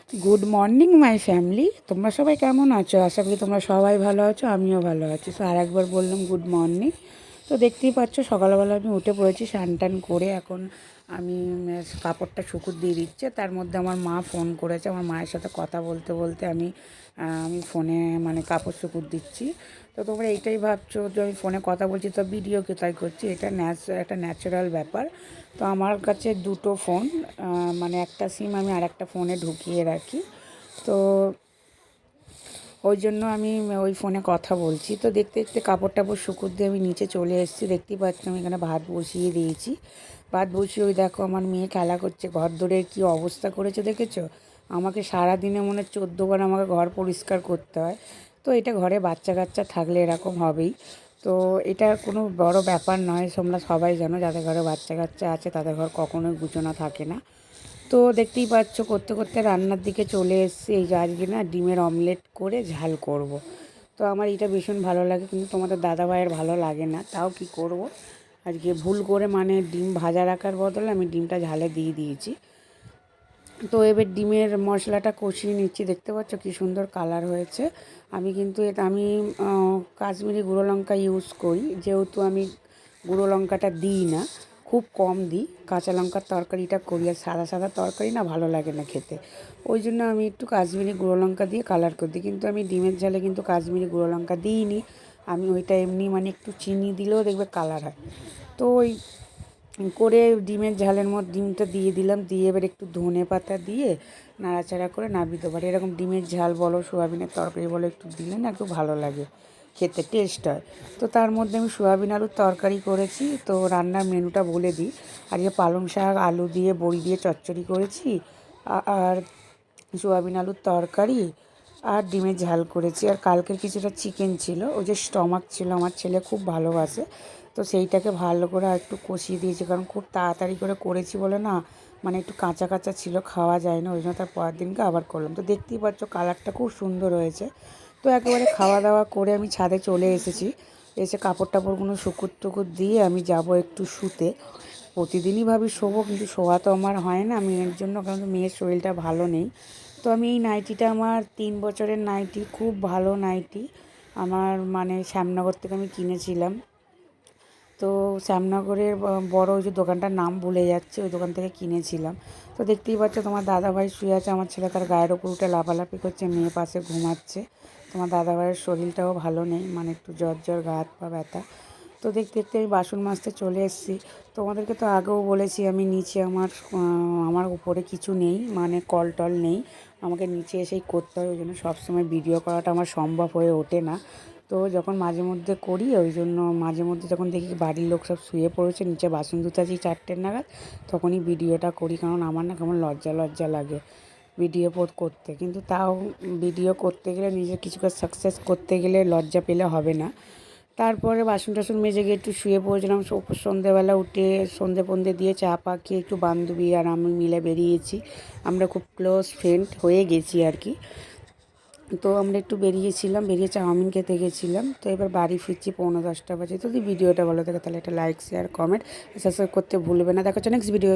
Good morning my family. তোমরা সবাই কেমন আছো? আশা করি তোমরা সবাই ভালো আছো, আমিও ভালো আছি। তো আর একবার বললাম গুড মর্নিং। তো দেখতেই পাচ্ছ সকালবেলা আমি উঠে পড়েছি স্নান টান করে। এখন আমি কাপড়টা শুকুর দিয়ে দিচ্ছে, তার মধ্যে আমার মা ফোন করেছে। আমার মায়ের সাথে কথা বলতে বলতে আমি আমি ফোনে মানে কাপড় শুকুর দিচ্ছি। তো তোমরা এইটাই ভাবছো যে আমি ফোনে কথা বলছি তো ভিডিও কোথায় করছি, এটা একটা ন্যাচারাল ব্যাপার। তো আমার কাছে দুটো ফোন, মানে একটা সিম আমি আর একটা ফোনে ঢুকিয়ে রাখি। তো ওই জন্য আমি ওই ফোনে কথা বলছি। তো দেখতে দেখতে কাপড় টাপড় শুকুর দিয়ে আমি নিচে চলে এসেছি। দেখতেই পাচ্ছি আমি এখানে ভাত বসিয়ে দিয়েছি। ভাত বসিয়ে ওই দেখো আমার মেয়ে খেলা করছে। ঘর দোরের কী অবস্থা করেছে দেখেছো? আমাকে সারাদিনে মনে 14বার আমাকে ঘর পরিষ্কার করতে হয়। তো এটা ঘরে বাচ্চা কাচ্চা থাকলে এরকম হবেই। তো এটা কোনো বড় ব্যাপার নয়, তোমরা সবাই জানো যাদের ঘরে বাচ্চা কাচ্চা আছে তাদের ঘর কখনোই গুছানো থাকে না। তো দেখতেই পাচ্ছ করতে করতে রান্নার দিকে চলে এসেছি। এই যে আজকে না ডিমের অমলেট করে ঝাল করব। তো আমার এটা ভীষণ ভালো লাগে, কিন্তু তোমাদের দাদাভাইয়ের ভালো লাগে না। তাও কি করব, আজকে ভুল করে মানে ডিম ভাজা রাখার বদলে আমি ডিমটা ঝালে দিয়ে দিয়েছি। তো এবার ডিমের মশলাটা কষিয়ে নিচ্ছি। দেখতে পাচ্ছ কী সুন্দর কালার হয়েছে। আমি কিন্তু আমি কাশ্মীরি গুঁড়ো লঙ্কা ইউজ করি, যেহেতু আমি গুঁড়ো লঙ্কাটা দিই না, খুব কম দিই। কাঁচা লঙ্কার তরকারিটা করি, আর সাদা সাদা তরকারি না ভালো লাগে না খেতে। ওই জন্য আমি একটু কাশ্মীরি গুঁড়ো লঙ্কা দিয়ে কালার করে দিই। কিন্তু আমি ডিমের ঝালে কিন্তু কাশ্মীরি গুঁড়ো লঙ্কা দিইনি। আমি ওইটা এমনি মানে একটু চিনি দিলেও দেখবে কালার হয়। তো ওই করে ডিমের ঝালের মধ্যে ডিমটা দিয়ে দিলাম, দিয়ে এবার একটু ধনে পাতা দিয়ে নাড়াচাড়া করে নামিয়ে দেবো। এরকম ডিমের ঝাল বলো সোয়াবিনের তরকারি বলো একটু দিলে না একটু ভালো লাগে, খেতে টেস্ট হয়। তো তার মধ্যে আমি সোয়াবিন আলুর তরকারি করেছি। তো রান্নার মেনুটা বলে দিই। আজকে পালং শাক আলু দিয়ে বড়ি দিয়ে চচ্চড়ি করেছি, আর সোয়াবিন আলুর তরকারি আর ডিমের ঝাল করেছি। আর কালকের কিছুটা চিকেন ছিল, ওই যে স্টমাক ছিল, আমার ছেলে খুব ভালোবাসে। তো সেইটাকে ভালো করে আর একটু কষিয়ে দিয়েছি, কারণ খুব তাড়াতাড়ি করে করেছি বলে না মানে একটু কাঁচা কাঁচা ছিল, খাওয়া যায় না। ওই জন্য তার পরের দিনকে আবার করলাম। তো দেখতেই পাচ্ছ কালারটা খুব সুন্দর হয়েছে। তো একেবারে খাওয়া দাওয়া করে আমি ছাদে চলে এসেছি। এসে কাপড় টাপড়গুলো শুকুর টুকুর দিয়ে আমি যাব একটু শুতে। প্রতিদিনই ভাবি শোবো, কিন্তু শোয়া তো আমার হয় না মেয়ের জন্য, কারণ মেয়ের শরীরটা ভালো নেই। তো আমি এই নাইটিটা আমার 3 বছরের নাইটি, খুব ভালো নাইটি। আমার মানে শ্যামনগর থেকে আমি কিনেছিলাম। তো শ্যামনগরের বড় ওই যে দোকানটার নাম ভুলে যাচ্ছে, ওই দোকান থেকে কিনেছিলাম। তো দেখতেই পাচ্ছ তোমার দাদাভাই শুয়ে আছে, আমার ছেলে তার গায়ের ওপর উঠে লাফালাফি করছে, মেয়ে পাশে ঘুমাচ্ছে। তোমার দাদাভাইয়ের শরীরটাও ভালো নেই, মানে একটু জ্বর জ্বর, গা হাত পা ব্যথা। তো দেখতে দেখতে আমি বাসন মাজতে চলে এসেছি। তোমাদেরকে তো আগেও বলেছি আমি নিচে আমার উপরে কিছু নেই, মানে কল টল নেই, আমাকে নিচে এসেই করতে হয়। ওই জন্য সবসময় ভিডিও করাটা আমার সম্ভব হয়ে ওঠে না। তো যখন মাঝে মধ্যে করি, ওই জন্য মাঝে মধ্যে যখন দেখি বাড়ির লোক সব শুয়ে পড়েছে, নিচে বাসন ধুতে আছি 4টে নাগাদ, তখনই ভিডিওটা করি। কারণ আমার না কেমন লজ্জা লজ্জা লাগে ভিডিও করতে। কিন্তু তাও ভিডিও করতে গেলে, নিজের কিছু কাজ সাকসেস করতে গেলে লজ্জা পেলে হবে না। তারপরে বাসন টাসন মেজে গিয়ে একটু শুয়ে পড়েছিলাম। সন্ধেবেলা উঠে সন্ধে ফন্ধে দিয়ে চা পা খেয়ে একটু বান্ধবী আর আমি মিলে বেরিয়েছি। আমরা খুব ক্লোজ ফ্রেন্ড হয়ে গেছি আর কি। তো আমরা একটু বেরিয়েছিলাম, বেরিয়ে চাউমিন খেতে গেছিলাম। তো এবার বাড়ি ফিরছি 9:45 বাজে। যদি ভিডিওটা ভালো থাকে তাহলে একটা লাইক শেয়ার কমেন্ট সাবস্ক্রাইব করতে ভুলবে না। দেখা হচ্ছে নেক্সট ভিডিও।